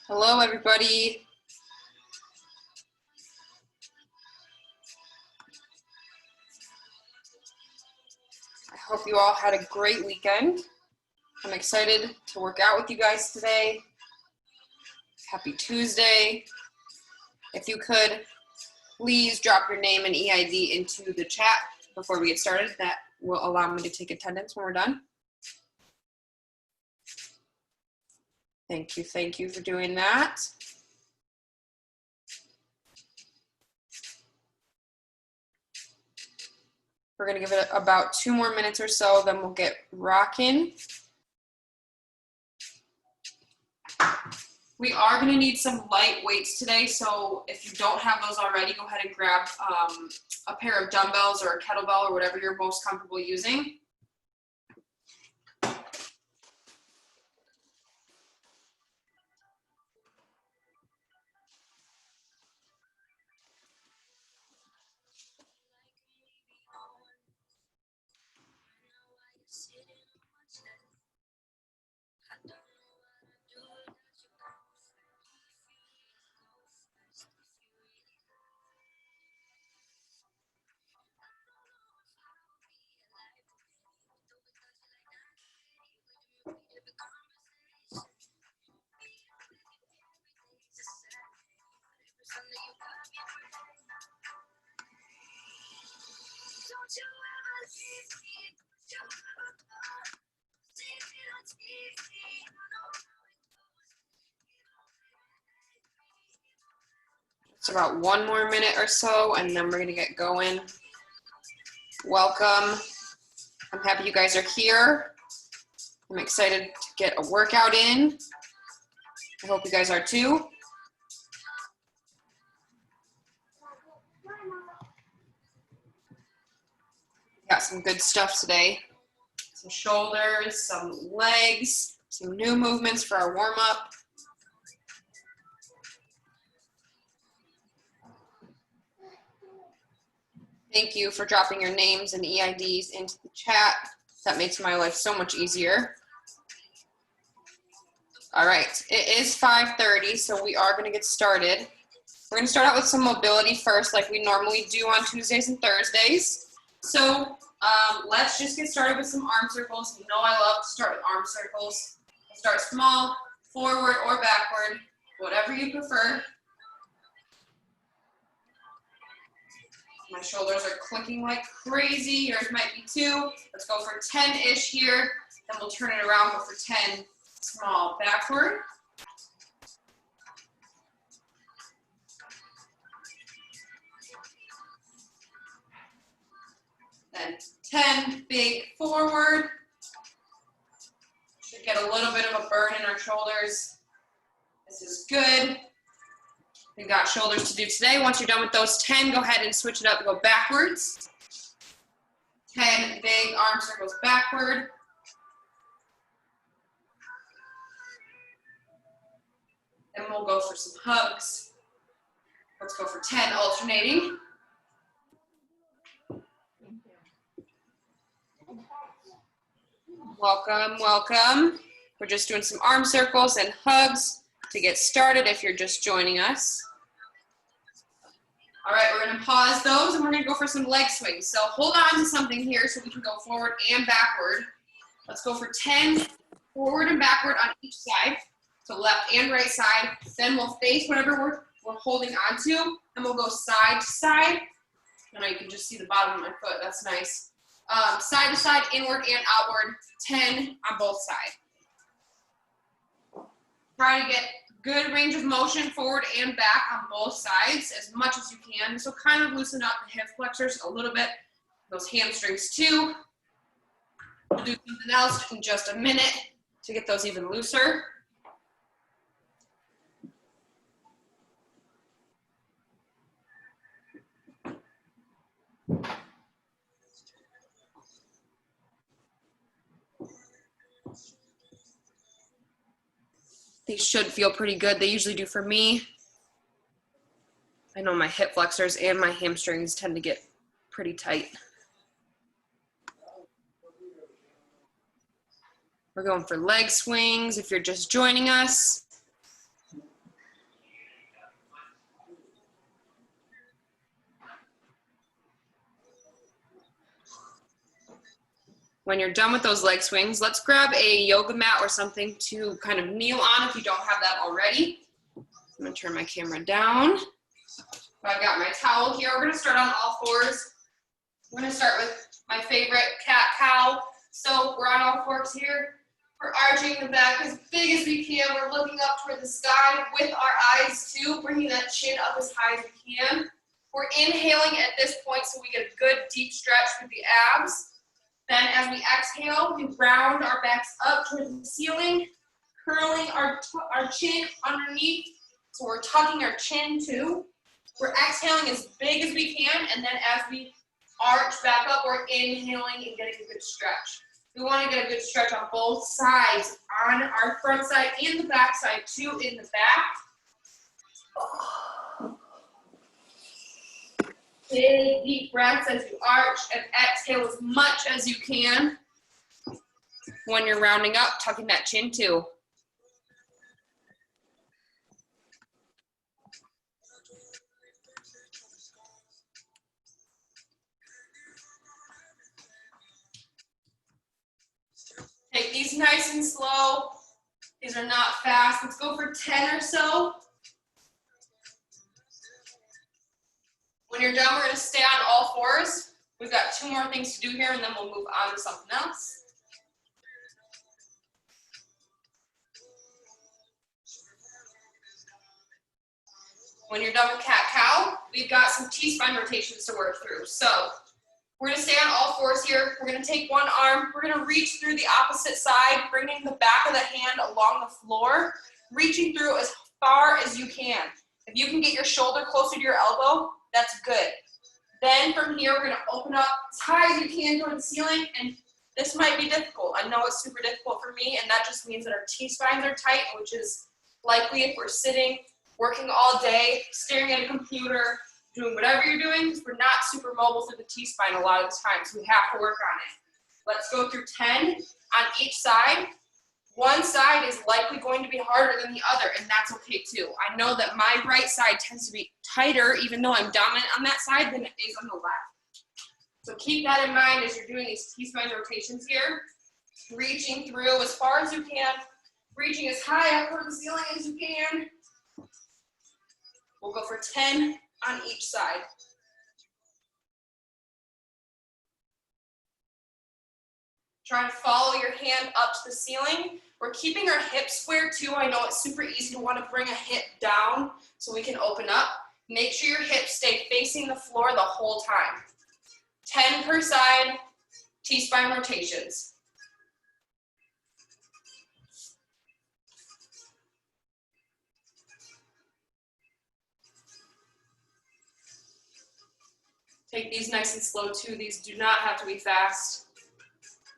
Hello, everybody. I hope you all had a great weekend. I'm excited to work out with you guys today. Happy Tuesday. If you could, please drop your name and EID into the chat before we get started. That will allow me to take attendance when we're done. Thank you for doing that. We're gonna give it about 2 more minutes or so, then we'll get rocking. We are gonna need some light weights today, so if you don't have those already, go ahead and grab a pair of dumbbells or a kettlebell or whatever you're most comfortable using. It's about 1 more minute or so, and then we're gonna get going. Welcome. I'm happy you guys are here. I'm excited to get a workout in. I hope you guys are too. Got some good stuff today. Some shoulders, some legs, some new movements for our warm-up. Thank you for dropping your names and EIDs into the chat. That makes my life so much easier. All right, it is 5:30, so we are gonna get started. We're gonna start out with some mobility first, like we normally do on Tuesdays and Thursdays. So let's just get started with some arm circles. You know I love to start with arm circles. Start small, forward or backward, whatever you prefer. My shoulders are clicking like crazy. Yours might be too. Let's go for 10-ish here. Then we'll turn it around, go for 10 small backward. Then 10 big forward. Should get a little bit of a burn in our shoulders. This is good. We've got shoulders to do today. Once you're done with those 10, go ahead and switch it up and go backwards. 10 big arm circles backward. Then we'll go for some hugs. Let's go for 10 alternating. Welcome, welcome. We're just doing some arm circles and hugs to get started if you're just joining us. All right, we're gonna pause those and we're gonna go for some leg swings. So hold on to something here so we can go forward and backward. Let's go for 10 forward and backward on each side. So left and right side. Then we'll face whatever we're holding on to, and we'll go side to side. I know you can just see the bottom of my foot, that's nice. Side to side, inward and outward, 10 on both sides. Try to get good range of motion forward and back on both sides as much as you can. So kind of loosen up the hip flexors a little bit, those hamstrings too. We'll do something else in just a minute to get those even looser. These should feel pretty good. They usually do for me. I know my hip flexors and my hamstrings tend to get pretty tight. We're going for leg swings if you're just joining us. When you're done with those leg swings, let's grab a yoga mat or something to kind of kneel on if you don't have that already. I'm gonna turn my camera down. I've got my towel here. We're gonna start on all fours. We're gonna start with my favorite cat-cow. So we're on all fours here. We're arching the back as big as we can. We're looking up toward the sky with our eyes too, bringing that chin up as high as we can. We're inhaling at this point so we get a good deep stretch with the abs. Then as we exhale, we round our backs up towards the ceiling, curling our chin underneath. So we're tucking our chin too. We're exhaling as big as we can, and then as we arch back up, we're inhaling and getting a good stretch. We want to get a good stretch on both sides, on our front side and the back side too, in the back. Big deep breaths as you arch and exhale as much as you can. When you're rounding up, tucking that chin too. Take these nice and slow. These are not fast. Let's go for 10 or so. When you're done, we're going to stay on all fours. We've got 2 more things to do here, and then we'll move on to something else. When you're done with cat-cow, we've got some T-spine rotations to work through. So we're going to stay on all fours here. We're going to take one arm. We're going to reach through the opposite side, bringing the back of the hand along the floor, reaching through as far as you can. If you can get your shoulder closer to your elbow, that's good. Then from here, we're going to open up as high as you can toward the ceiling, and this might be difficult. I know it's super difficult for me, and that just means that our T-spines are tight, which is likely if we're sitting, working all day, staring at a computer, doing whatever you're doing, because we're not super mobile through the T-spine a lot of the time, so we have to work on it. Let's go through 10 on each side. One side is likely going to be harder than the other, and that's okay too. I know that my right side tends to be tighter, even though I'm dominant on that side, than it is on the left. So keep that in mind as you're doing these T-spine rotations here. Reaching through as far as you can, reaching as high up toward the ceiling as you can. We'll go for 10 on each side. Try to follow your hand up to the ceiling. We're keeping our hips square too. I know it's super easy to want to bring a hip down so we can open up. Make sure your hips stay facing the floor the whole time. 10 per side, T-spine rotations. Take these nice and slow too. These do not have to be fast.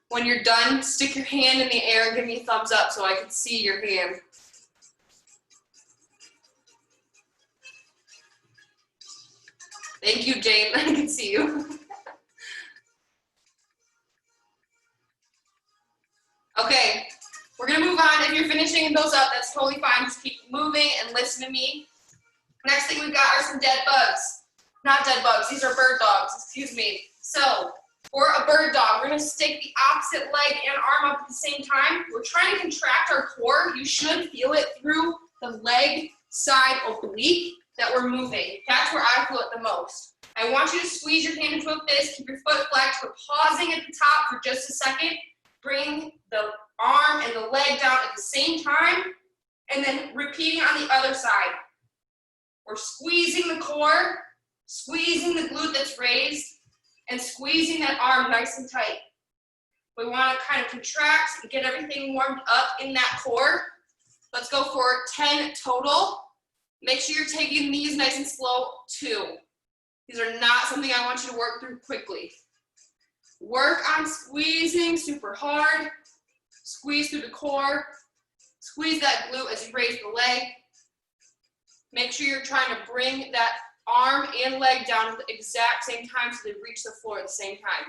When you're done, stick your hand in the air and give me a thumbs up so I can see your hand. Thank you, Jane. I can see you. Okay, we're gonna move on. If you're finishing those up, that's totally fine. Just keep moving and listen to me. Next thing we've got are some dead bugs. Not dead bugs, these are bird dogs, excuse me. So, for a bird dog, we're gonna stick the opposite leg and arm up at the same time. We're trying to contract our core. You should feel it through the leg side oblique that we're moving. That's where I feel it the most. I want you to squeeze your hand into a fist, keep your foot flexed. We're pausing at the top for just a second. Bring the arm and the leg down at the same time, and then repeating on the other side. We're squeezing the core, squeezing the glute that's raised, and squeezing that arm nice and tight. We want to kind of contract and get everything warmed up in that core. Let's go for 10 total. Make sure you're taking these nice and slow too. These are not something I want you to work through quickly. Work on squeezing super hard. Squeeze through the core. Squeeze that glute as you raise the leg. Make sure you're trying to bring that arm and leg down at the exact same time so they reach the floor at the same time.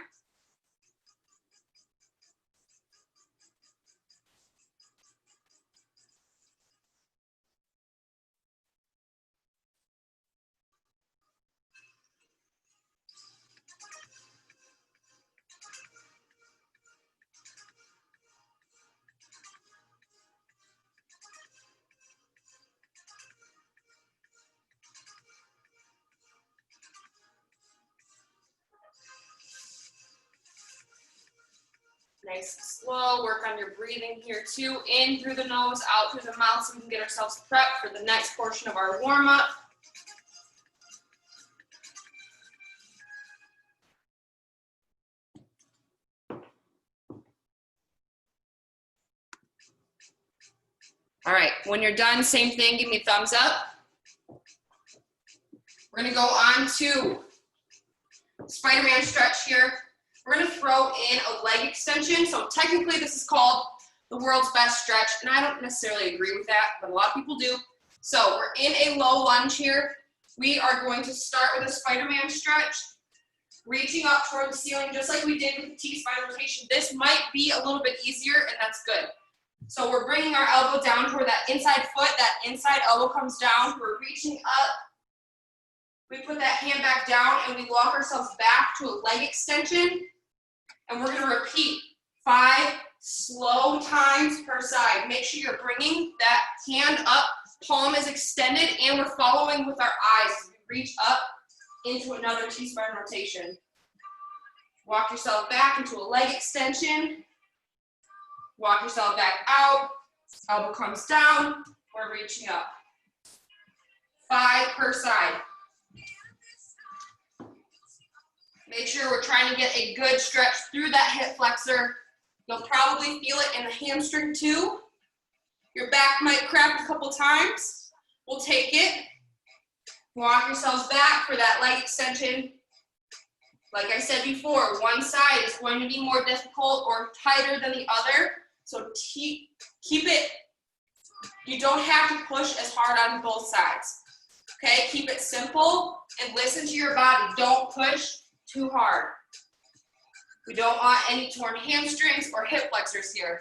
Nice and slow. Work on your breathing here too. In through the nose, out through the mouth, so we can get ourselves prepped for the next portion of our warm-up. All right, when you're done, same thing, give me a thumbs up. We're gonna go on to Spider-Man stretch here. We're gonna throw in a leg extension. So technically this is called the world's best stretch, and I don't necessarily agree with that, but a lot of people do. So we're in a low lunge here. We are going to start with a Spider-Man stretch, reaching up toward the ceiling, just like we did with the T-spine rotation. This might be a little bit easier, and that's good. So we're bringing our elbow down toward that inside foot, that inside elbow comes down, we're reaching up. We put that hand back down and we walk ourselves back to a leg extension. And we're gonna repeat 5 slow times per side. Make sure you're bringing that hand up, palm is extended, and we're following with our eyes as we reach up into another T-spine rotation. Walk yourself back into a leg extension. Walk yourself back out, elbow comes down, we're reaching up. 5 per side. Make sure we're trying to get a good stretch through that hip flexor. You'll probably feel it in the hamstring too. Your back might crack a couple times. We'll take it. Walk yourselves back for that leg extension. Like I said before, one side is going to be more difficult or tighter than the other. So keep it, you don't have to push as hard on both sides. Okay, keep it simple and listen to your body. Don't push too hard. We don't want any torn hamstrings or hip flexors here.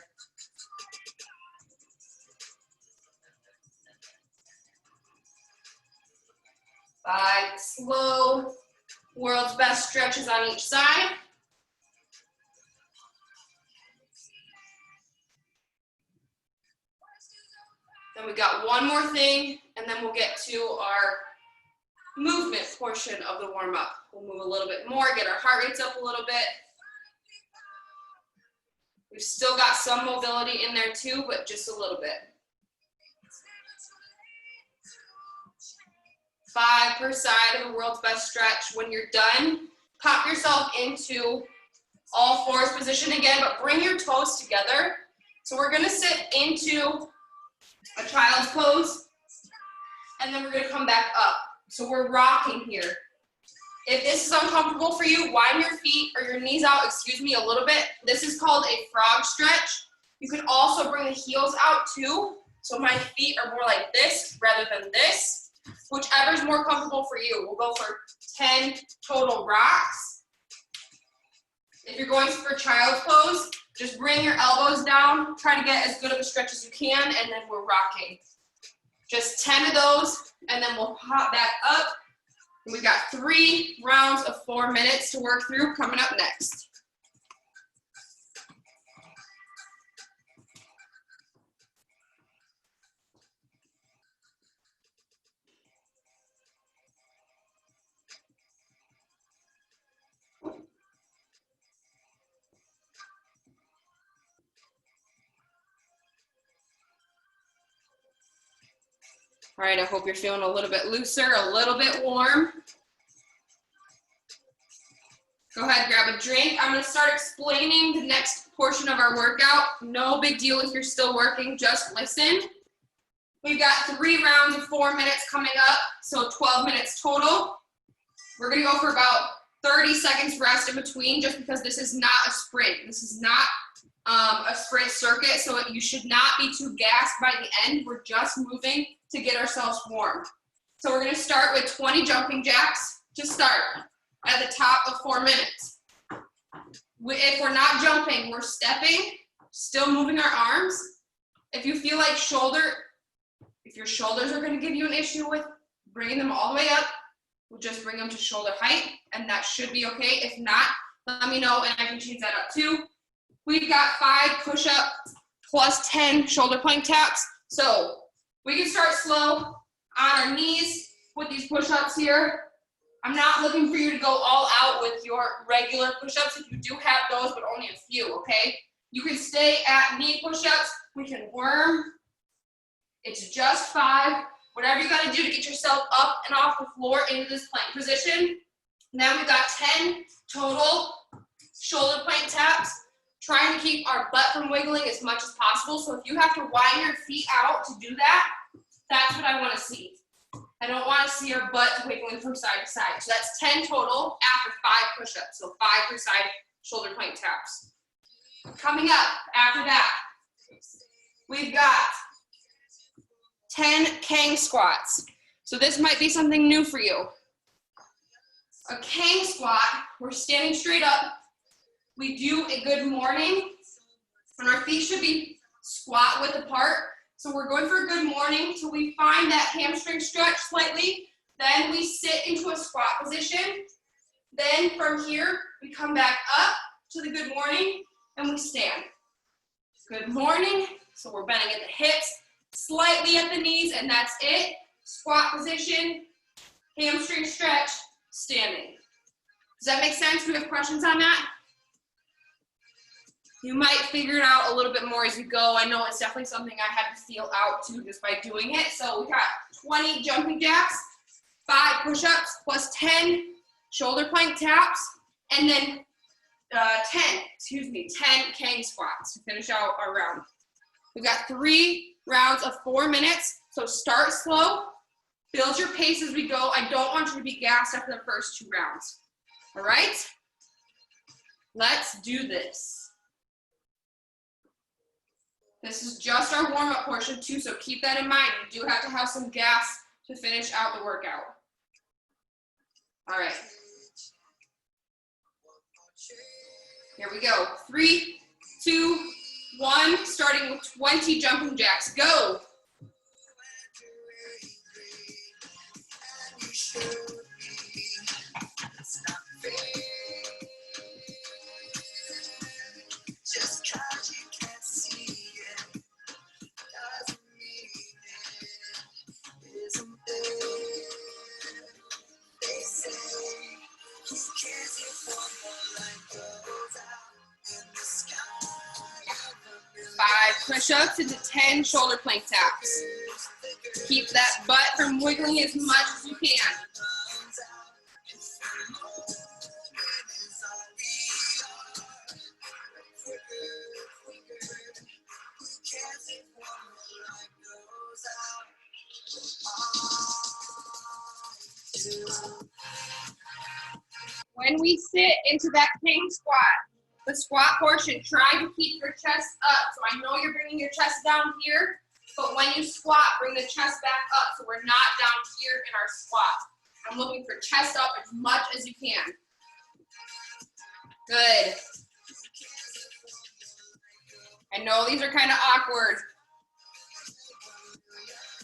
5 slow, world's best stretches on each side. Then we got one more thing, and then we'll get to our movement portion of the warm-up. We'll move a little bit more, get our heart rates up a little bit. We've still got some mobility in there too, but just a little bit. 5 per side of the world's best stretch. When you're done, pop yourself into all fours position again, but bring your toes together. So we're gonna sit into a child's pose, and then we're gonna come back up. So we're rocking here. If this is uncomfortable for you, widen your feet or your knees out, a little bit. This is called a frog stretch. You can also bring the heels out too. So my feet are more like this rather than this. Whichever is more comfortable for you. We'll go for 10 total rocks. If you're going for child's pose, just bring your elbows down, try to get as good of a stretch as you can, and then we're rocking. Just 10 of those, and then we'll pop back up. And we got 3 rounds of 4 minutes to work through coming up next. All right, I hope you're feeling a little bit looser, a little bit warm. Go ahead, grab a drink. I'm gonna start explaining the next portion of our workout. No big deal if you're still working, just listen. We've got 3 rounds of 4 minutes coming up, so 12 minutes total. We're gonna go for about 30 seconds rest in between, just because this is not a sprint. This is not a sprint circuit, so you should not be too gassed by the end. We're just moving to get ourselves warm. So we're gonna start with 20 jumping jacks to start at the top of 4 minutes. If we're not jumping, we're stepping, still moving our arms. If you feel like if your shoulders are gonna give you an issue with bringing them all the way up, we'll just bring them to shoulder height, and that should be okay. If not, let me know and I can change that up too. We've got 5 push-ups plus 10 shoulder plank taps. So we can start slow on our knees with these push-ups here. I'm not looking for you to go all out with your regular push-ups if you do have those, but only a few, okay? You can stay at knee push-ups. We can worm. It's just 5. Whatever you gotta do to get yourself up and off the floor into this plank position. Now we've got 10 total shoulder plank taps, trying to keep our butt from wiggling as much as possible. So if you have to widen your feet out to do that, that's what I wanna see. I don't wanna see our butt wiggling from side to side. So that's 10 total after 5 push-ups. So 5 per side shoulder plank taps. Coming up after that, we've got 10 Kang squats. So this might be something new for you. A Kang squat, we're standing straight up. We do a good morning, and our feet should be squat width apart. So we're going for a good morning till we find that hamstring stretch slightly. Then we sit into a squat position. Then from here, we come back up to the good morning, and we stand. Good morning. So we're bending at the hips, slightly at the knees, and that's it. Squat position, hamstring stretch, standing. Does that make sense? Do we have questions on that? You might figure it out a little bit more as you go. I know it's definitely something I had to feel out too just by doing it. So we got 20 jumping jacks, 5 push-ups, plus 10 shoulder plank taps, and then 10 Kang squats to finish out our round. We've got 3 rounds of 4 minutes. So start slow, build your pace as we go. I don't want you to be gassed after the first 2 rounds. All right? Let's do this. This is just our warm-up portion too, so keep that in mind. You do have to have some gas to finish out the workout. All right. Here we go. 3, 2, 1. Starting with 20 jumping jacks. Go. Push-ups into 10 shoulder plank taps. Keep that butt from wiggling as much as you can. When we sit into that Kang squat, the squat portion, try to keep your chest up. So I know you're bringing your chest down here, but when you squat, bring the chest back up so we're not down here in our squat. I'm looking for chest up as much as you can. Good. I know these are kind of awkward.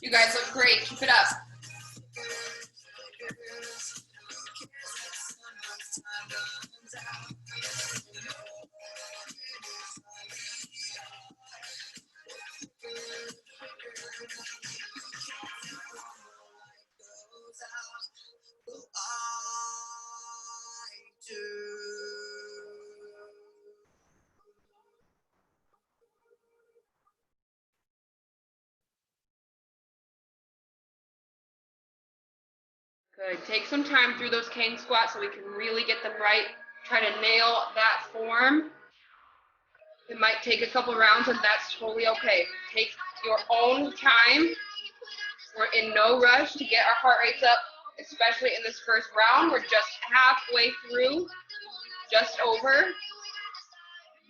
You guys look great. Keep it up. Good. Take some time through those Kang squats so we can really get them right. Try to nail that form. It might take a couple rounds, and that's totally okay. Take your own time. We're in no rush to get our heart rates up, especially in this first round. We're just halfway through, just over.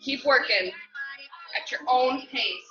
Keep working at your own pace.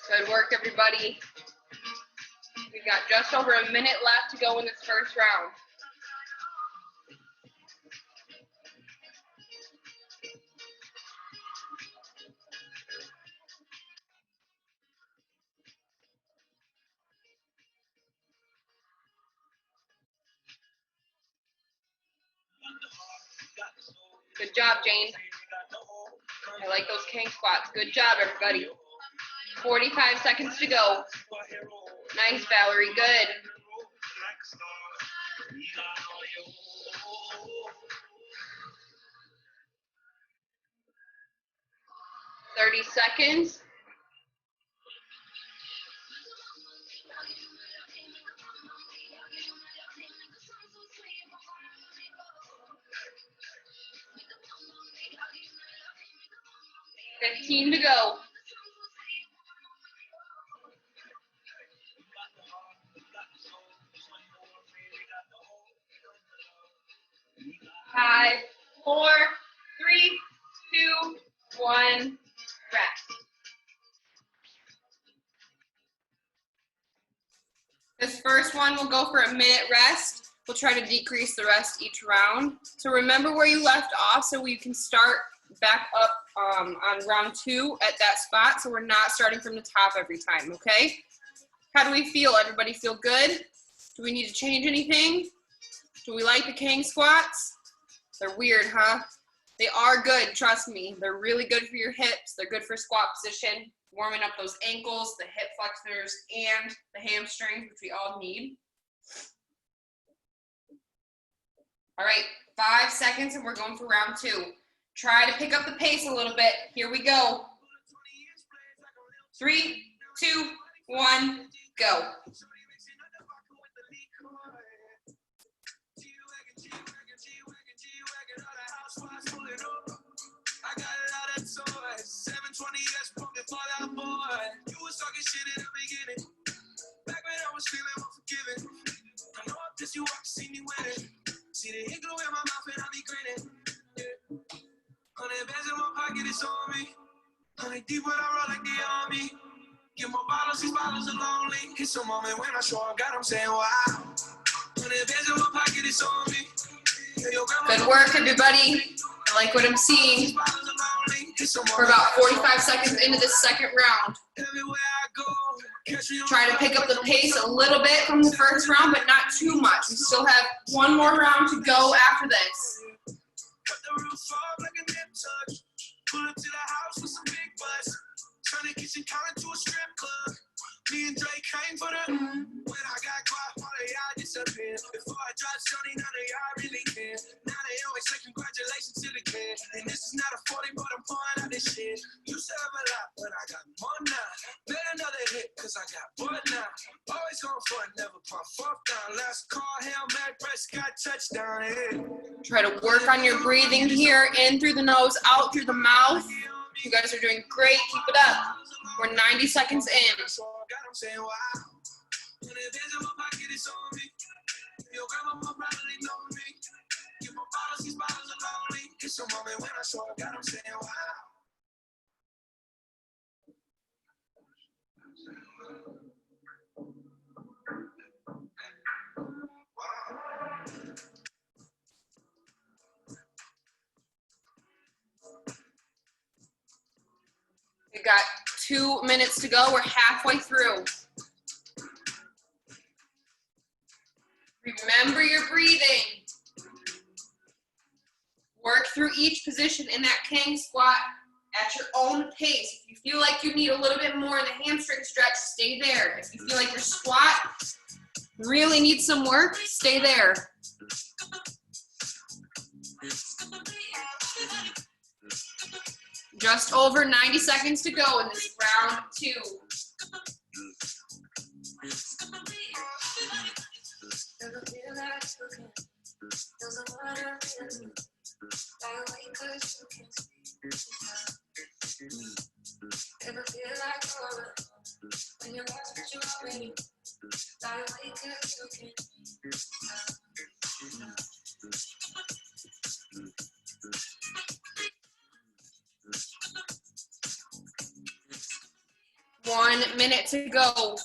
Good work, everybody. We've got just over a minute left to go in this first round. Good job, Jane. I like those king squats. Good job, everybody. 45 seconds to go. Nice, Valerie. Good. 30 seconds. $15 to go. Five, four, three, two, one. Rest. This first one will go for a minute rest. We'll try to decrease the rest each round. So remember where you left off so we can start back up on round 2 at that spot, so we're not starting from the top every time, okay? How do we feel? Everybody feel good? Do we need to change anything? Do we like the king squats? They're weird, huh? They are good, trust me. They're really good for your hips. They're good for squat position, warming up those ankles, the hip flexors, and the hamstrings, which we all need. All right, 5 seconds and we're going for round 2. Try to pick up the pace a little bit. Here we go. 3, 2, 1, go. See the hit glue in my mouth and I be grinning. Yeah. 100 bands in my pocket, it's on me. 100 deep when I roll like the army. Get more bottles, these bottles are lonely. It's a moment when I show up, God, I'm saying wow. 100 bands in my pocket, it's on me. Good work, everybody. I like what I'm seeing. We're about 45 seconds into this second round. Try to pick up the pace a little bit from the first round, but not too much. We still have one more round to go after this. Pull up to the house with some big butts. Turn the kitchen counter to a strip club. Me and Drake came for the when I got quiet, all of y'all disappeared. Before I dropped Sony, none of y'all really care. Now they always say congratulations to the kid. And this is not a 40, but I'm pouring out this shit. Used to have a lot, but I got more now. Bet another hit, cause I got more now. Always going for it, never pump fourth down. Last call, Hail Mary, Prescott, touchdown. Yeah. Try to work on your breathing here, in through the nose, out through the mouth. You guys are doing great, keep it up. We're 90 seconds in. I'm saying wow. When it is in my pocket, it's on me. Your grandma will probably know me. Get my bottles, these bottles are lonely. It's a moment when I show up, God, I'm saying wow. We got 2 minutes to go. We're halfway through. Remember your breathing. Work through each position in that king squat at your own pace. If you feel like you need a little bit more in the hamstring stretch, stay there. If you feel like your squat really needs some work, stay there. Just over 90 seconds to go in this round 2. One minute to go.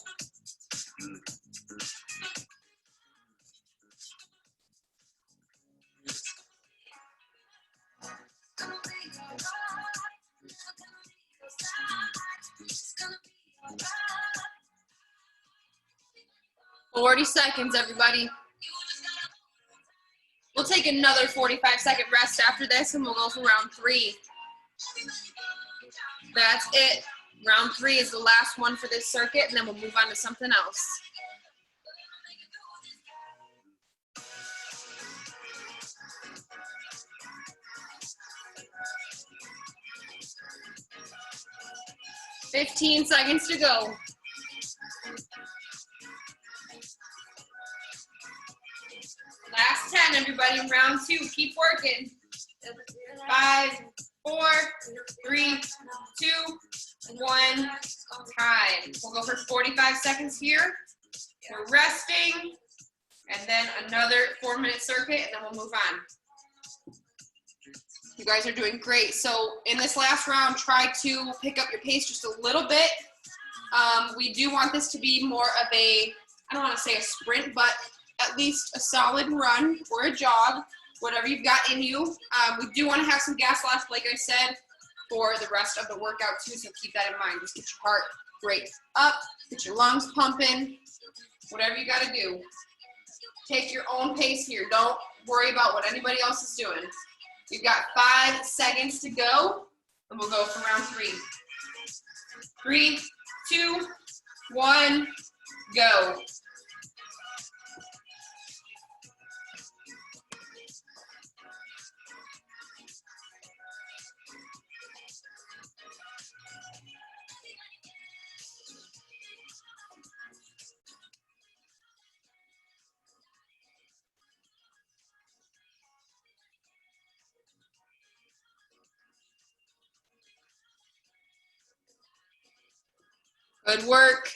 Forty seconds, everybody. We'll take another 45-second rest after this, and we'll go for round 3. That's it. Round 3 is the last one for this circuit, and then we'll move on to something else. "15 seconds to go. Last 10, everybody. Round 2. Keep working. 5, 4, 3, 2, 1. Time. We'll go for 45 seconds here. We're resting, and then another 4-minute circuit, and then we'll move on. You guys are doing great. So in this last round, try to pick up your pace just a little bit. We do want this to be more of a, I don't want to say a sprint, but at least a solid run or a jog, whatever you've got in you. We do want to have some gas left, like I said, for the rest of the workout too, so keep that in mind. Just get your heart rate up, get your lungs pumping, whatever you got to do. Take your own pace here. Don't worry about what anybody else is doing. You've got 5 seconds to go, and we'll go for round 3. 3, 2, 1, go. Good work.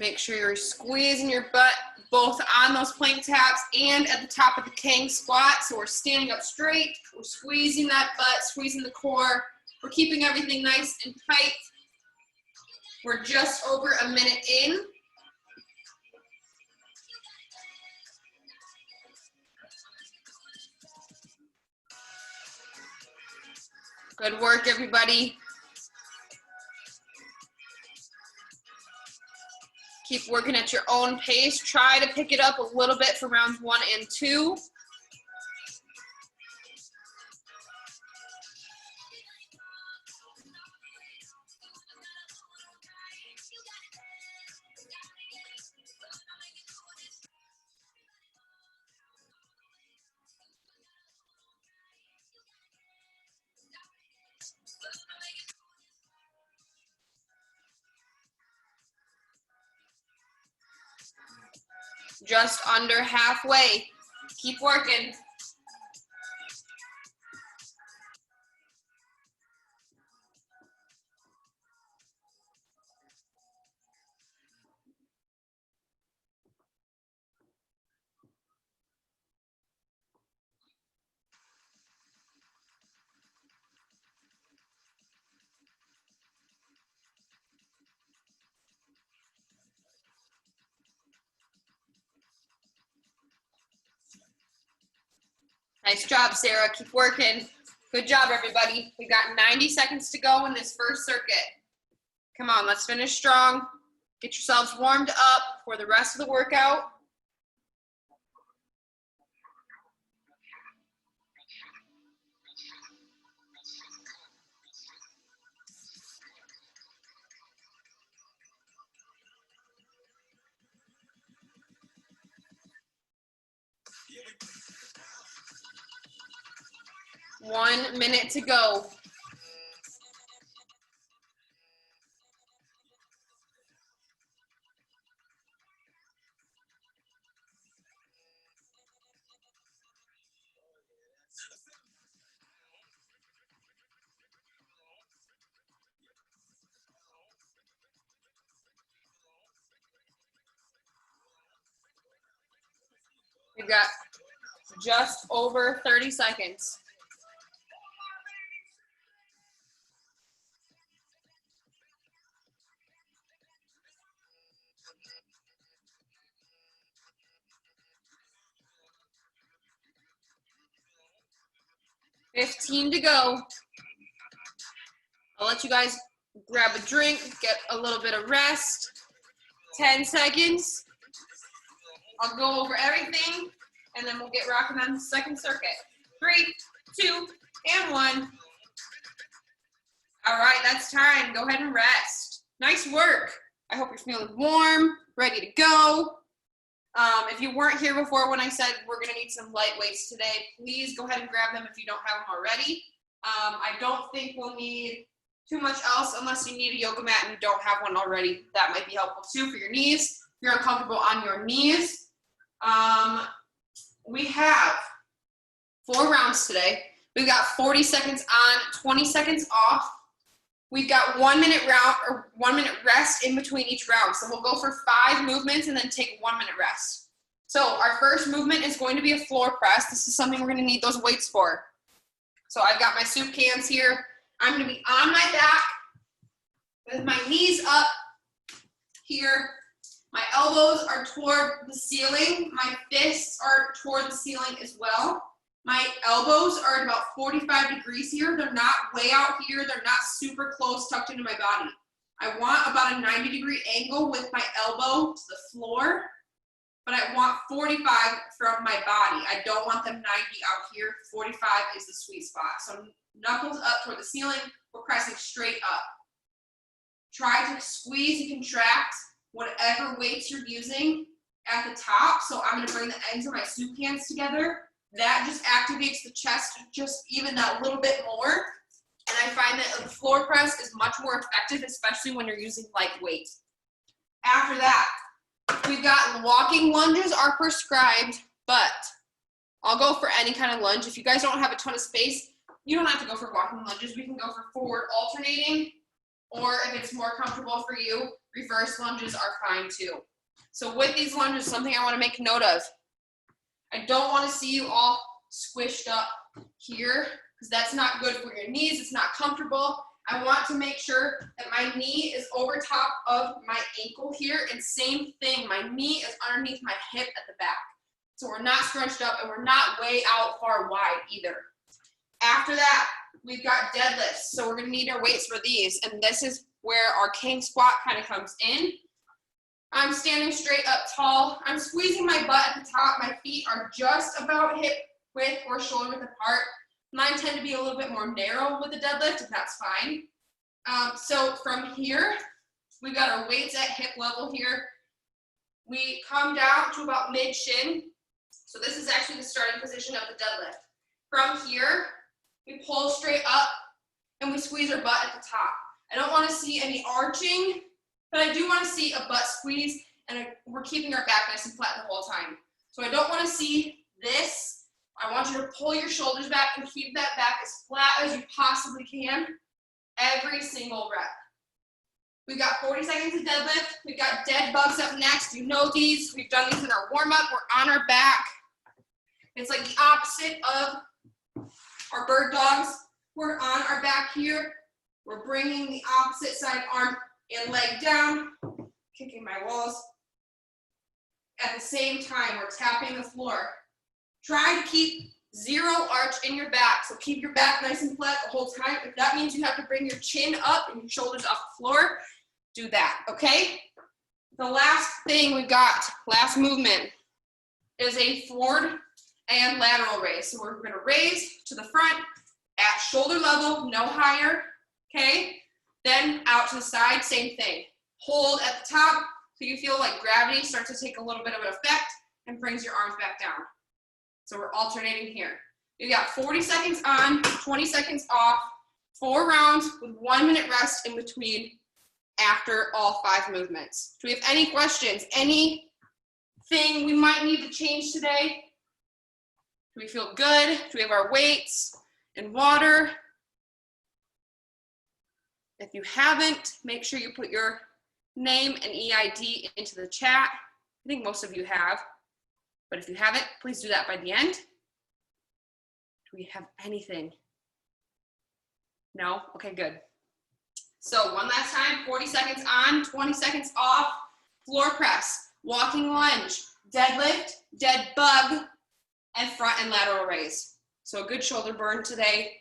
Make sure you're squeezing your butt both on those plank taps and at the top of the Kang squat. So we're standing up straight, we're squeezing that butt, squeezing the core. We're keeping everything nice and tight. We're just over a minute in. Good work, everybody. Keep working at your own pace. Try to pick it up a little bit for rounds 1 and 2. Just under halfway. Keep working. Nice job, Sarah. Keep working. Good job, everybody. We've got 90 seconds to go in this first circuit. Come on, let's finish strong. Get yourselves warmed up for the rest of the workout. One minute to go. We've got just over 30 seconds. 15 to go. I'll let you guys grab a drink, get a little bit of rest. 10 seconds. I'll go over everything, and then we'll get rocking on the second circuit. 3, 2, and 1. All right, that's time. Go ahead and rest. Nice work. I hope you're feeling warm, ready to go. If you weren't here before when I said we're gonna need some light weights today, please go ahead and grab them if you don't have them already. I don't think we'll need too much else unless you need a yoga mat and you don't have one already. That might be helpful too for your knees. If you're uncomfortable on your knees. We have 4 rounds today. We've got 40 seconds on, 20 seconds off. We've got 1 minute round or 1 minute rest in between each round. So we'll go for 5 movements and then take 1 minute rest. So our first movement is going to be a floor press. This is something we're going to need those weights for. So I've got my soup cans here. I'm going to be on my back with my knees up here. My elbows are toward the ceiling. My fists are toward the ceiling as well. My elbows are at about 45 degrees here. They're not way out here. They're not super close tucked into my body. I want about a 90-degree angle with my elbow to the floor, but I want 45 from my body. I don't want them 90 out here. 45 is the sweet spot. So knuckles up toward the ceiling. We're pressing straight up. Try to squeeze and contract whatever weights you're using at the top. So I'm gonna bring the ends of my soup cans together. That just activates the chest just even that little bit more. And I find that the floor press is much more effective, especially when you're using light weight. After that, we've got walking lunges are prescribed, but I'll go for any kind of lunge. If you guys don't have a ton of space, you don't have to go for walking lunges. We can go for forward alternating, or if it's more comfortable for you, reverse lunges are fine too. So with these lunges, something I want to make note of. I don't want to see you all squished up here because that's not good for your knees. It's not comfortable. I want to make sure that my knee is over top of my ankle here, and same thing, my knee is underneath my hip at the back. So we're not scrunched up and we're not way out far wide either. After that, we've got deadlifts. So we're gonna need our weights for these, and this is where our king squat kind of comes in. I'm standing straight up tall. I'm squeezing my butt at the top. My feet are just about hip width or shoulder width apart. Mine tend to be a little bit more narrow with the deadlift, and that's fine. So from here, we've got our weights at hip level here. We come down to about mid shin. So this is actually the starting position of the deadlift. From here, we pull straight up and we squeeze our butt at the top. I don't want to see any arching, but I do want to see a butt squeeze, and we're keeping our back nice and flat the whole time. So I don't want to see this. I want you to pull your shoulders back and keep that back as flat as you possibly can every single rep. We've got 40 seconds of deadlift. We've got dead bugs up next. You know these. We've done these in our warm-up. We're on our back. It's like the opposite of our bird dogs. We're on our back here. We're bringing the opposite side arm and leg down, kicking my walls. At the same time, we're tapping the floor. Try to keep zero arch in your back. So keep your back nice and flat the whole time. If that means you have to bring your chin up and your shoulders off the floor, do that, okay? The last thing we've got, last movement, is a forward and lateral raise. So we're gonna raise to the front at shoulder level, no higher, okay? Then out to the side, same thing. Hold at the top so you feel like gravity starts to take a little bit of an effect and brings your arms back down. So we're alternating here. You got 40 seconds on, 20 seconds off, 4 rounds with 1 minute rest in between after all 5 movements. Do we have any questions? Anything we might need to change today? Do we feel good? Do we have our weights and water? If you haven't, make sure you put your name and EID into the chat. I think most of you have, but if you haven't, please do that by the end. Do we have anything? No? Okay, good. So one last time, 40 seconds on, 20 seconds off, floor press, walking lunge, deadlift, dead bug, and front and lateral raise. So a good shoulder burn today.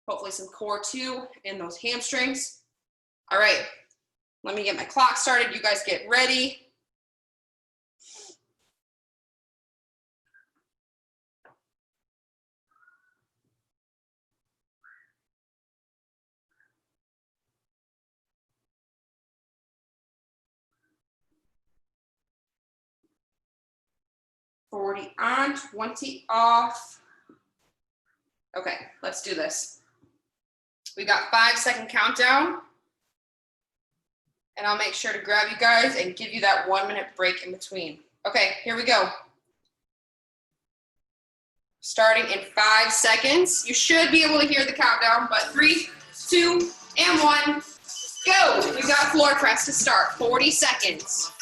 Hopefully some core too and those hamstrings. All right, let me get my clock started. You guys get ready. $40 on, $20 off. Okay, let's do this. We got 5-second countdown. And I'll make sure to grab you guys and give you that 1-minute break in between. Okay, here we go. Starting in 5 seconds. You should be able to hear the countdown, but 3, 2, and 1, go. We got floor press to start, 40 seconds.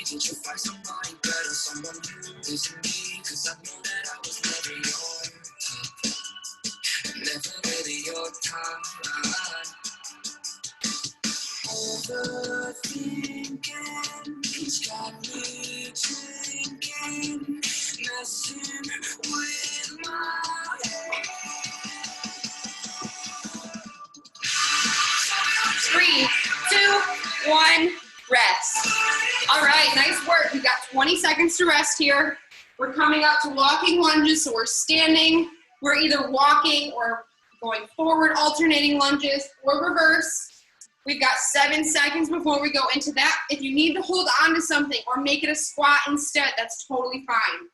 Did you find somebody better, someone who isn't me? 'Cause I know that I was never your type, never really your type. Overthinking, it's got me drinking, messing with my head. 3, 2, 1, rest. All right, nice work. We got 20 seconds to rest here. We're coming up to walking lunges, so we're standing. We're either walking or going forward, alternating lunges, or reverse. We've got 7 seconds before we go into that. If you need to hold on to something or make it a squat instead, that's totally fine.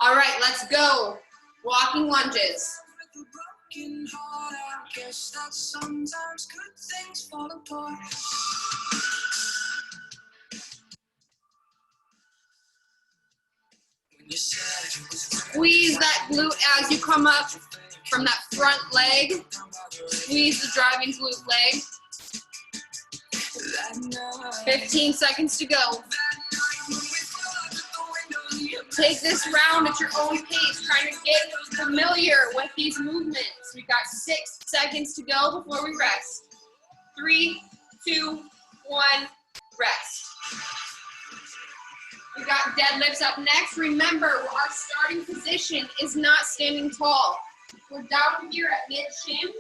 All right, let's go. Walking lunges. Broken heart, I guess that sometimes good things fall apart. Squeeze that glute as you come up from that front leg. Squeeze the driving glute leg. 15 seconds to go. Take this round at your own pace, trying to get familiar with these movements. We've got 6 seconds to go before we rest. 3, 2, 1, rest. We got deadlifts up next. Remember, our starting position is not standing tall. We're down here at mid-shin.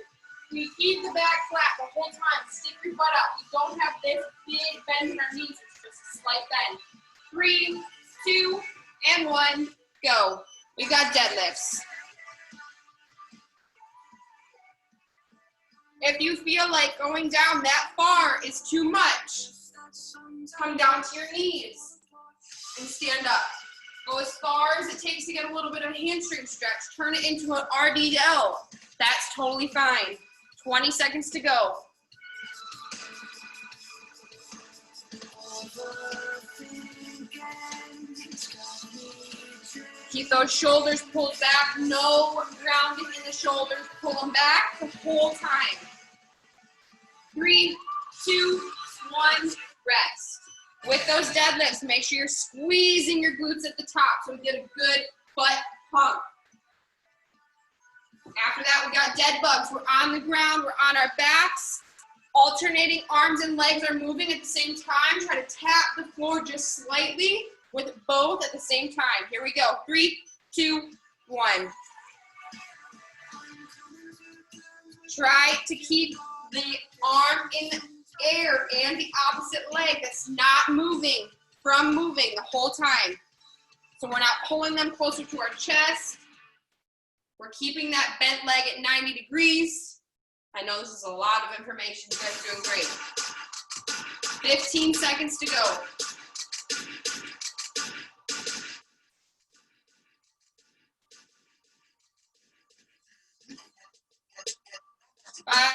We keep the back flat the whole time. Stick your butt up. We don't have this big bend in our knees. It's just a slight bend. 3, 2, and 1, go. We got deadlifts. If you feel like going down that far is too much, come down to your knees and stand up. Go as far as it takes to get a little bit of hamstring stretch. Turn it into an RDL. That's totally fine. 20 seconds to go. Keep those shoulders pulled back. No grounding in the shoulders. Pull them back the whole time. 3, 2, 1, rest. With those deadlifts, make sure you're squeezing your glutes at the top so we get a good butt pump. After that, we got dead bugs. We're on the ground, we're on our backs. Alternating arms and legs are moving at the same time. Try to tap the floor just slightly with both at the same time. Here we go. 3, 2, 1. Try to keep the arm in the air and the opposite leg that's not moving from moving the whole time. So we're not pulling them closer to our chest. We're keeping that bent leg at 90 degrees. I know this is a lot of information. You guys are doing great. 15 seconds to go.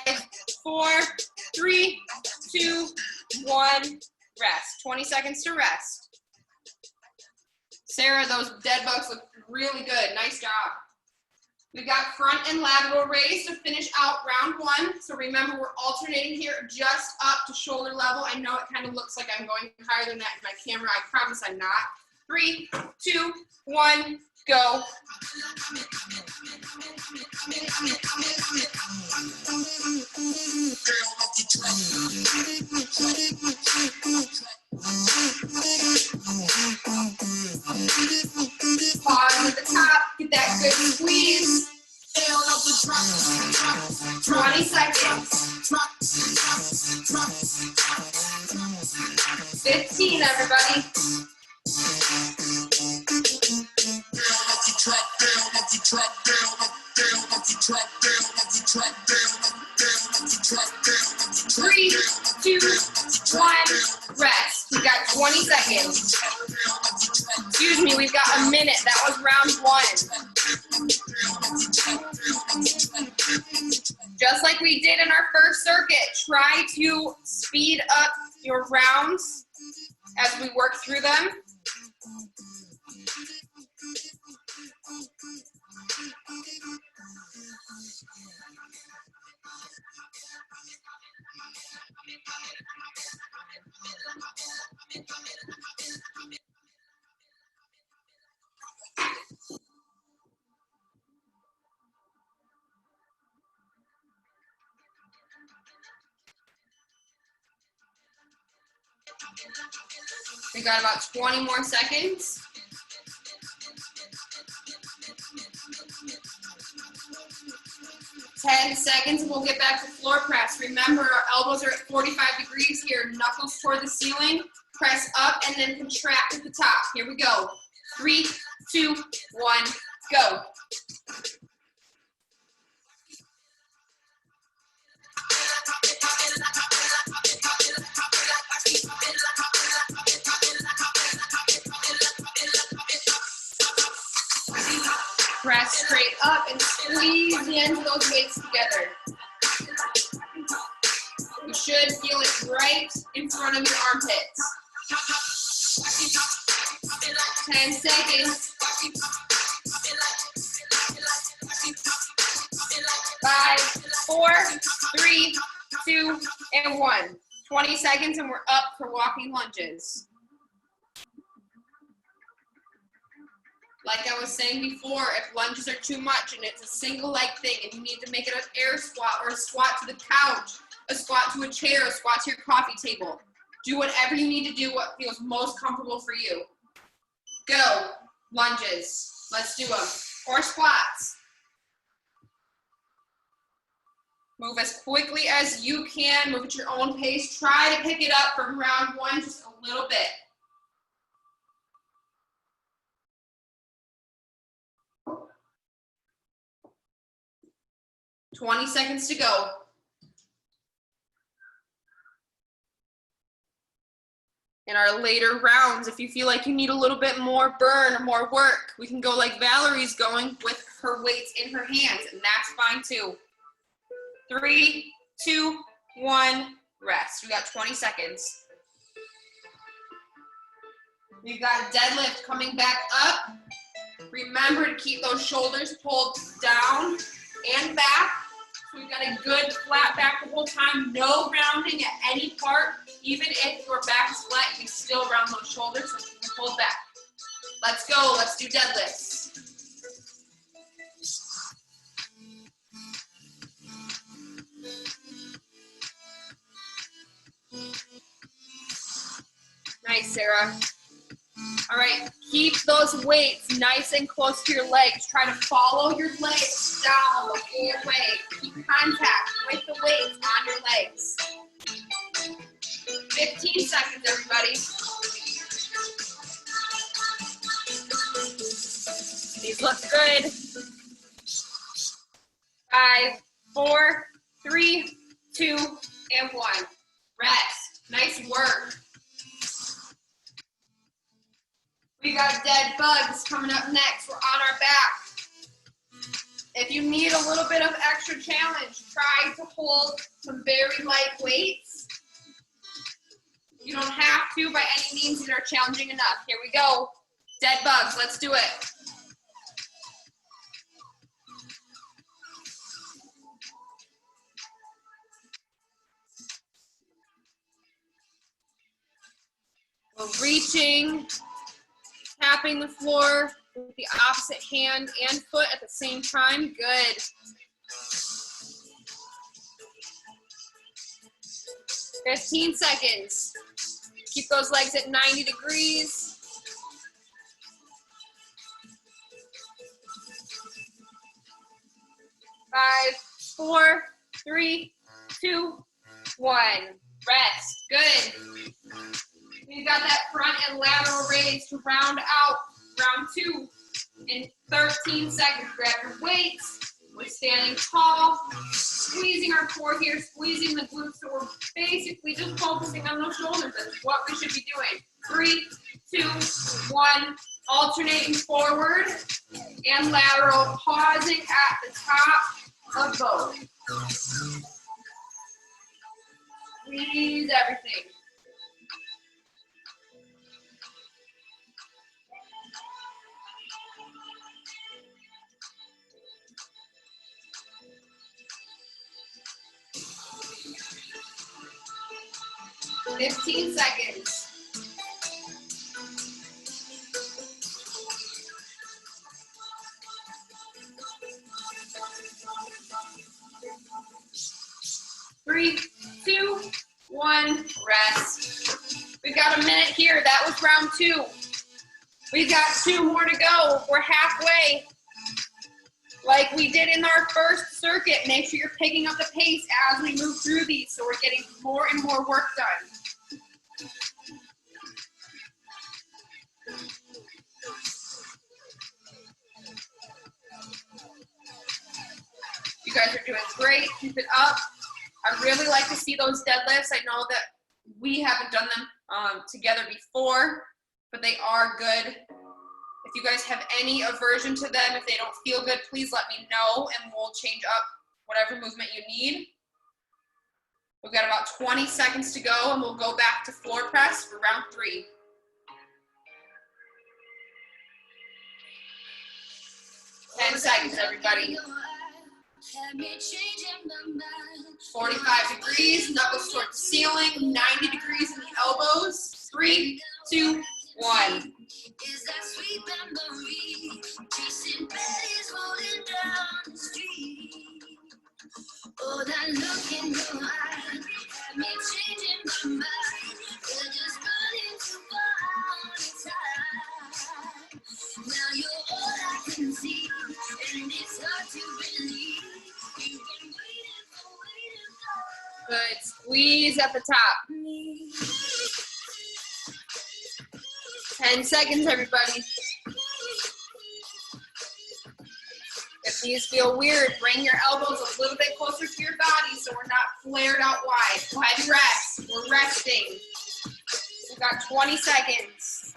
5, 4, 3, 2, 1, rest. 20 seconds to rest. Sarah, those dead bugs look really good. Nice job. We got front and lateral raise to finish out round 1. So remember, we're alternating here just up to shoulder level. I know it kind of looks like I'm going higher than that in my camera. I promise I'm not. 3, 2, 1, go. Good squeeze. 20 seconds. 15, everybody. Three, 2, 1, rest. We got 20 seconds. Excuse me, we've got a minute. That was round 1. Just like we did in our first circuit, try to speed up your rounds as we work through them. We got about 20 more seconds. Ten seconds and we'll get back to floor press. Remember, our elbows are at 45 degrees here, knuckles toward the ceiling, press up and then contract at the top. Here we go. 3, 2, 1, go. Press straight up and squeeze the ends of those weights together. You should feel it right in front of your armpits. 10 seconds. 5, 4, 3, 2, and 1. 20 seconds and we're up for walking lunges. Like I was saying before, if lunges are too much and it's a single leg thing and you need to make it an air squat or a squat to the couch, a squat to a chair, a squat to your coffee table, do whatever you need to do, what feels most comfortable for you. Go, lunges, let's do them. Or squats. Move as quickly as you can, move at your own pace. Try to pick it up from round 1 just a little bit. $20 seconds to go. In our later rounds, if you feel like you need a little bit more burn or more work, we can go like Valerie's going with her weights in her hands, and that's fine too. 3, 2, 1, rest. We got 20 seconds. We've got deadlift coming back up. Remember to keep those shoulders pulled down and back. So we've got a good flat back the whole time, no rounding at any part. Even if your back is flat, you can still round those shoulders so you can pull back. Let's go, let's do deadlifts. Nice, Sarah. All right, keep those weights nice and close to your legs. Try to follow your legs down the whole way. Keep contact with the weights on your legs. 15 seconds, everybody. These look good. 5, 4, 3, 2, and 1. Rest. Nice work. We got dead bugs coming up next. We're on our back. If you need a little bit of extra challenge, try to hold some very light weights. You don't have to by any means. These are challenging enough. Here we go. Dead bugs. Let's do it. We're reaching, tapping the floor with the opposite hand and foot at the same time. Good. $15 seconds. Keep those legs at 90 degrees. 5, 4, 3, 2, 1. Rest. Good. We've got that front and lateral raise to round out round 2 in 13 seconds. Grab your weights. We're standing tall, squeezing our core here, squeezing the glutes. So we're basically just focusing on those shoulders. That's what we should be doing. 3, 2, 1. Alternating forward and lateral, pausing at the top of both. Squeeze everything. Fifteen seconds. Three, 2, 1, rest. We've got a minute here. That was round 2. We've got 2 more to go. We're halfway. Like we did in our first circuit, make sure you're picking up the pace as we move through these so we're getting more and more work done. You guys are doing great. Keep it up. I really like to see those deadlifts. I know that we haven't done them together before, but they are good. If you guys have any aversion to them, if they don't feel good, please let me know and we'll change up whatever movement you need. We've got about 20 seconds to go and we'll go back to floor press for round 3. Ten seconds, everybody. 45 degrees, knuckles toward the ceiling, 90 degrees in the elbows. 3, 2, 1. Is that sweet memory? Chasing berries rolling down the street. Oh, that look in your eye had me changing my mind. We're just running too far on time. Now you're all I can see, and it's hard to believe. You've been waiting for. Good. Squeeze at the top. 10 seconds, everybody. If these feel weird, bring your elbows a little bit closer to your body so we're not flared out wide. Go ahead and rest. We're resting. We've got 20 seconds.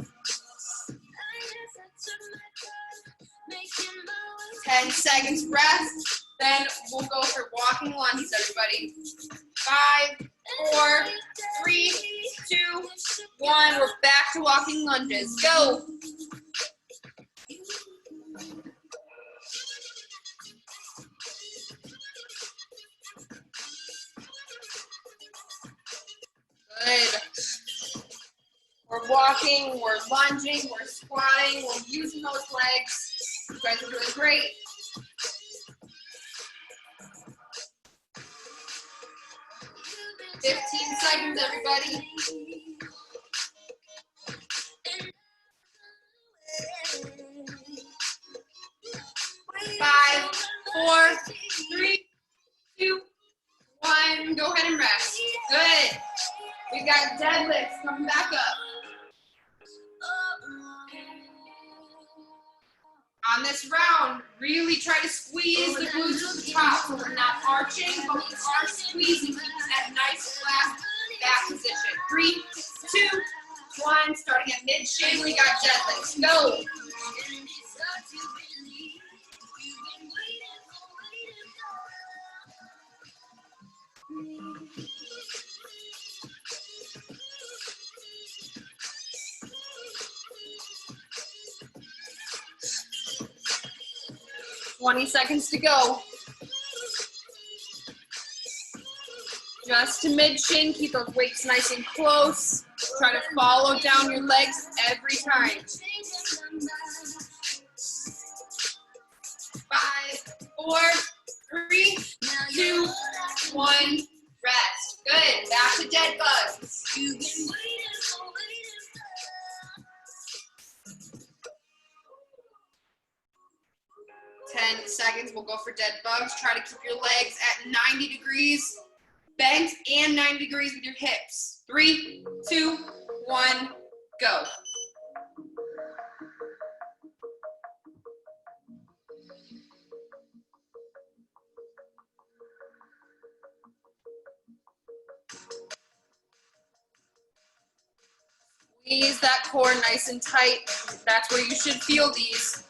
10 seconds rest. Then we'll go for walking lunges, everybody. 5, 4, 3, 2, 1. We're back to walking lunges. Go. Good. We're walking, we're lunging, we're squatting, we're using those legs. You guys are doing great. Fifteen seconds, everybody. 5, 4, 3, 2, 1. Go ahead and rest. Good. We've got deadlifts coming back up. On this round, really try to squeeze the glutes to the top so we're not arching, but we are squeezing, keeping that nice flat back position. 3, 2, 1. Starting at mid-shin, we got deadlifts. Go. 20 seconds to go. Just to mid-shin, keep those weights nice and close. Try to follow down your legs every time. 5, 4, 3, 2, 1. Rest. Good. Back to dead bugs. 10 10 seconds. We'll go for dead bugs. Try to keep your legs at 90 degrees bent and 90 degrees with your hips. 3, 2, 1, go. Squeeze that core nice and tight. That's where you should feel these.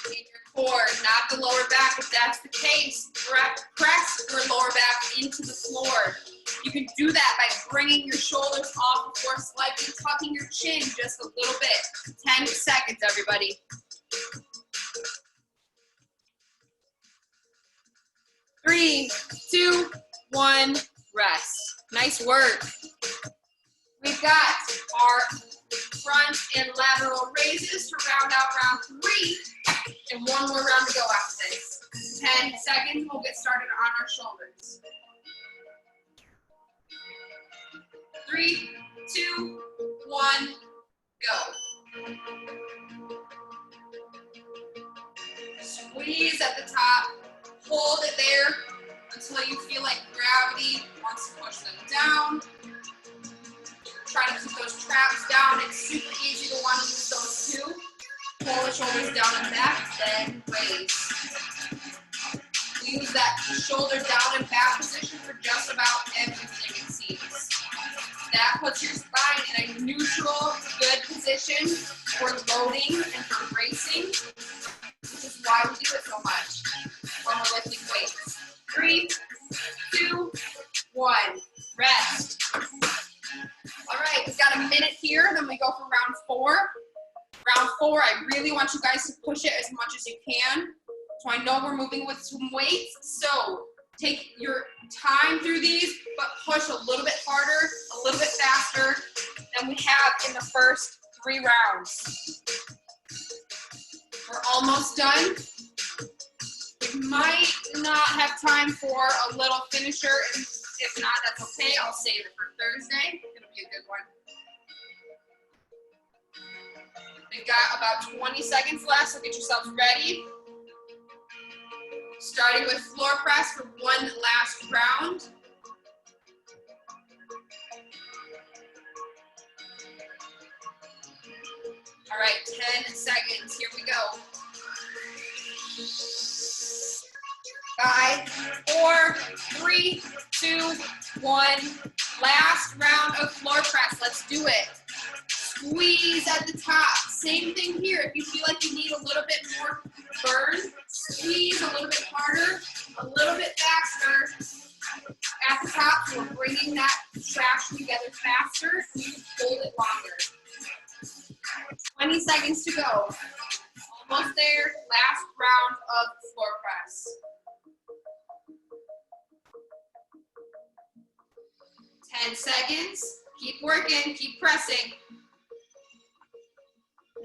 In your core, not the lower back. If that's the case, press your lower back into the floor. You can do that by bringing your shoulders off the floor slightly, tucking your chin just a little bit. 10 seconds, everybody. 3, 2, 1, rest. Nice work. We've got our front and lateral raises to round out round 3, and one more round to go after this. 10 seconds, we'll get started on our shoulders. 3, 2, 1, go. Squeeze at the top, hold it there until you feel like gravity wants to push them down. Try to keep those traps down. It's super easy to want to use those too. Pull the shoulders down and back, then raise. Use that shoulder down and back position for just about everything, it seems. That puts your spine in a neutral, good position for loading and for bracing, which is why we do it so much when we're lifting weights. 3, 2, 1, rest. All right, we've got a minute here, then we go for round 4. Round 4, I really want you guys to push it as much as you can. So I know we're moving with some weights, so take your time through these, but push a little bit harder, a little bit faster than we have in the first 3 rounds. We're almost done. We might not have time for a little finisher, and if not, that's okay. I'll save it for Thursday. It'll be a good one. We've got about 20 seconds left, so get yourselves ready. Starting with floor press for one last round. All right, 10 seconds. Here we go. 5, 4, 3, 2, 1. Last round of floor press. Let's do it. Squeeze at the top. Same thing here. If you feel like you need a little bit more burn, squeeze a little bit harder, a little bit faster at the top. So we're bringing that traction together faster. You can hold it longer. 20 seconds to go. Almost there. Last round of floor press. 10 seconds. Keep working. Keep pressing.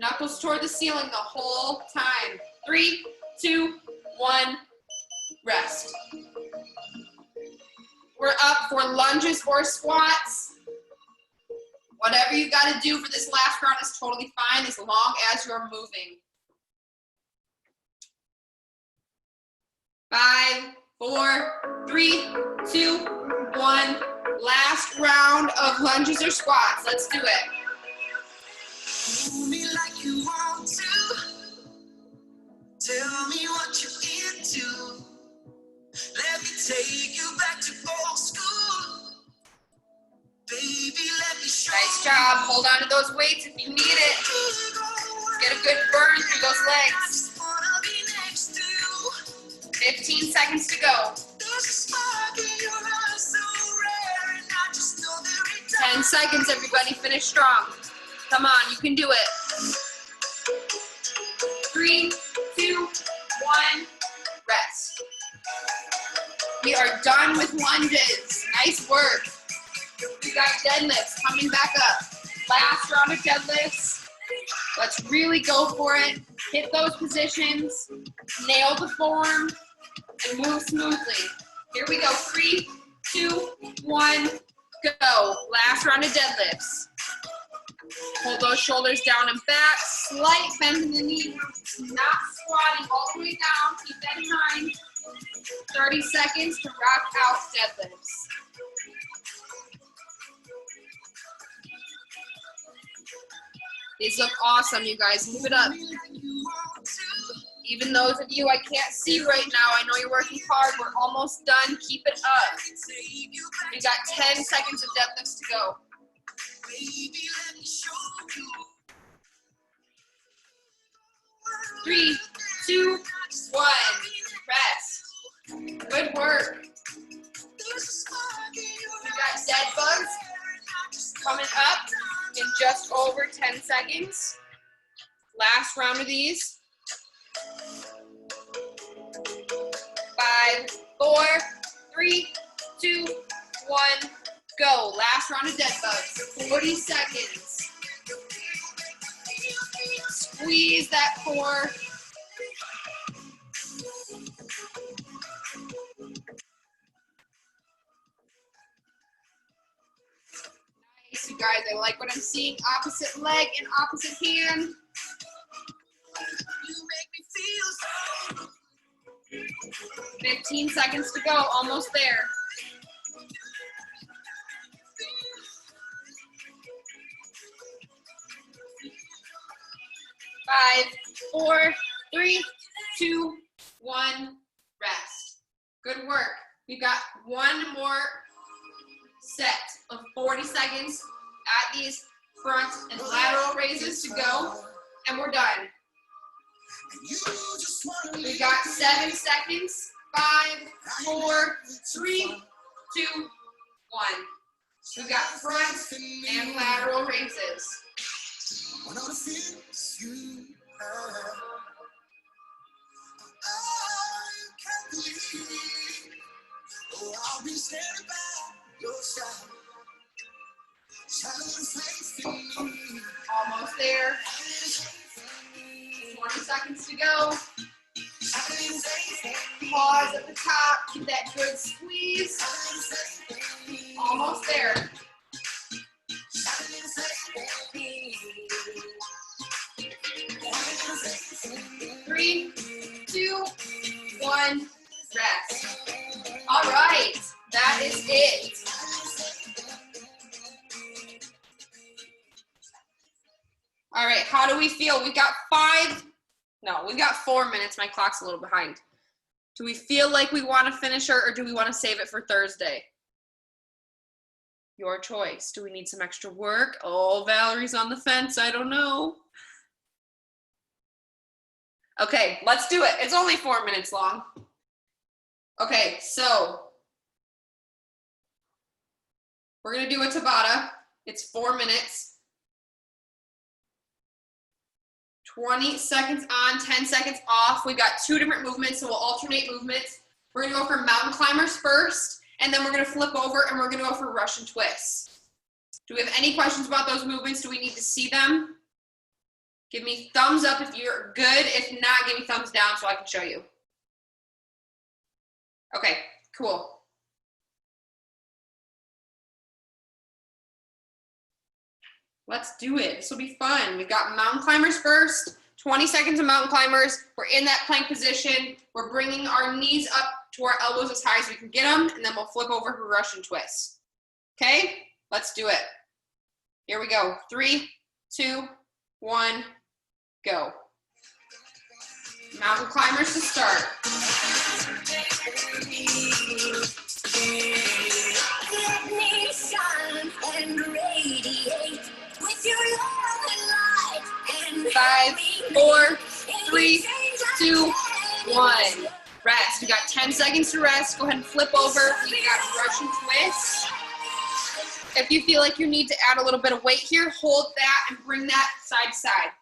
Knuckles toward the ceiling the whole time. 3, 2, 1, rest. We're up for lunges or squats. Whatever you got to do for this last round is totally fine as long as you're moving. 5, 4, 3, 2, 1. Last round of lunges or squats. Let's do it. Move me like you want to. Tell me what you're into. Let me take you back to old school. Baby, let me show you. Nice job. Hold on to those weights if you need it. Get a good burn through those legs. 15 seconds to go. 10 seconds, everybody. Finish strong. Come on, you can do it. 3, 2, 1, rest. We are done with lunges. Nice work. We got deadlifts coming back up. Last round of deadlifts. Let's really go for it. Hit those positions. Nail the form. And move smoothly. Here we go. 3, 2, 1, go. Last round of deadlifts. Hold those shoulders down and back. slight bend in the knee. Not squatting all the way down. Keep that in mind. 30 seconds to rock out deadlifts. These look awesome, you guys. Keep it up. Even those of you I can't see right now, I know you're working hard. We're almost done. Keep it up. We got 10 seconds of deadlifts to go. 3, 2, 1. Rest. Good work. We got dead bugs coming up in just over 10 seconds. Last round of these. 5, 4, 3, 2, 1, go. Last round of dead bugs. 40 seconds. Squeeze that core. Nice, you guys. I like what I'm seeing. Opposite leg and opposite hand. 15 seconds to go, almost there. 5, 4, 3, 2, 1, rest. Good work. We've got one more set of 40 seconds at these front and lateral raises to go, and we're done. We got 7 seconds. 5, 4, 3, 2, 1. We've got front and lateral raises. Almost there. 20 seconds to go. Pause at the top. Keep that good squeeze. Almost there. 3, 2, 1, rest. All right, that is it. All right, how do we feel? We've got 4 minutes. My clock's a little behind. Do we feel like we want to finish her, or do we want to save it for Thursday? Your choice. Do we need some extra work? Oh, Valerie's on the fence. I don't know. Okay, let's do it. It's only 4 minutes long. Okay, so we're going to do a Tabata. It's 4 minutes. 20 seconds on, 10 seconds off. We've got 2 different movements, so we'll alternate movements. We're going to go for mountain climbers first, and then we're going to flip over and we're going to go for Russian twists. Do we have any questions about those movements? Do we need to see them? Give me thumbs up if you're good. If not, give me thumbs down so I can show you. Okay, cool. Let's do it. This will be fun. We've got mountain climbers first. 20 seconds of mountain climbers. We're in that plank position. We're bringing our knees up to our elbows as high as we can get them, and then we'll flip over for Russian twists. Okay, let's do it. Here we go. 3, 2, 1, go. Mountain climbers to start. Let me shine and radiate with your love and light. And 5, 4, 3, 2, 1. Rest. We got 10 seconds to rest. Go ahead and flip over. We got Russian twists. If you feel like you need to add a little bit of weight here, hold that and bring that side to side.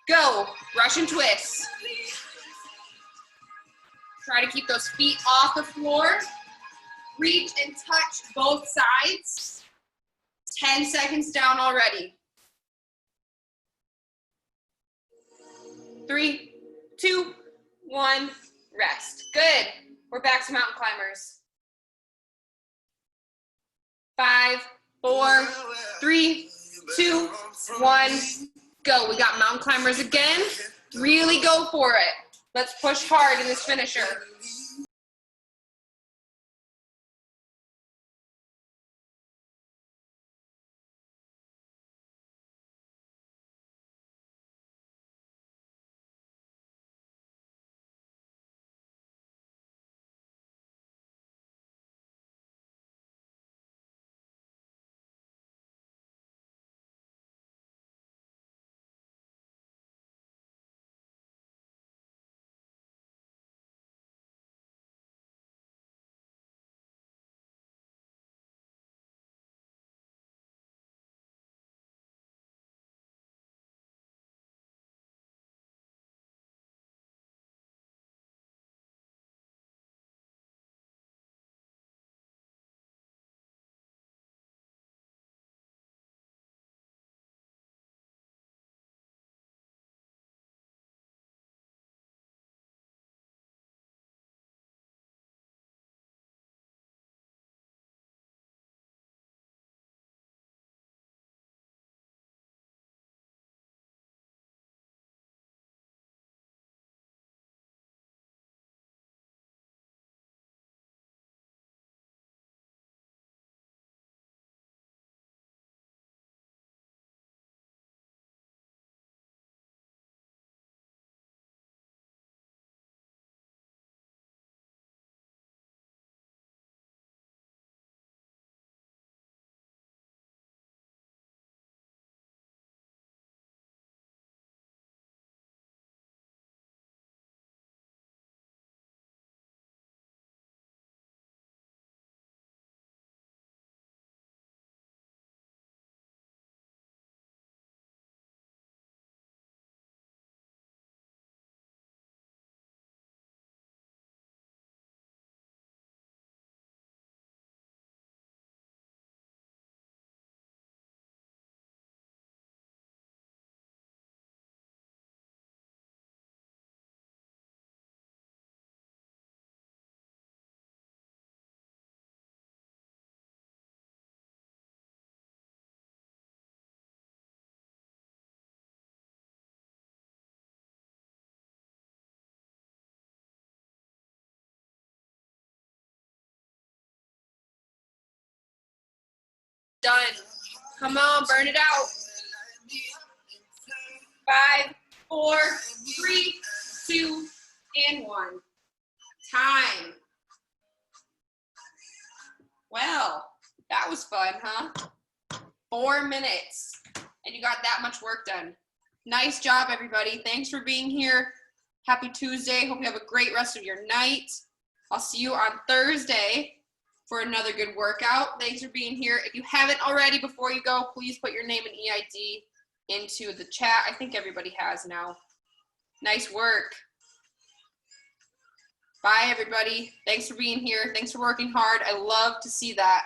Go. Russian twists. Try to keep those feet off the floor. Reach and touch both sides. 10 seconds down already. 3, 2, 1, rest. Good. We're back to mountain climbers. 5, 4, 3, 2, 1, go. We got mountain climbers again. Really go for it. Let's push hard in this finisher. Done. Come on, burn it out. 5, 4, 3, 2, and 1. Time. Well, that was fun, huh? 4 minutes. And you got that much work done. Nice job, everybody. Thanks for being here. Happy Tuesday. Hope you have a great rest of your night. I'll see you on Thursday for another good workout. Thanks for being here. If you haven't already, before you go, please put your name and EID into the chat. I think everybody has now. Nice work. Bye, everybody. Thanks for being here. Thanks for working hard. I love to see that.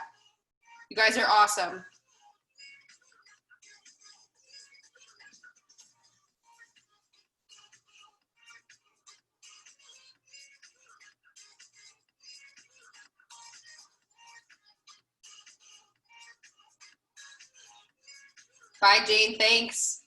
You guys are awesome. Bye, Jane. Thanks.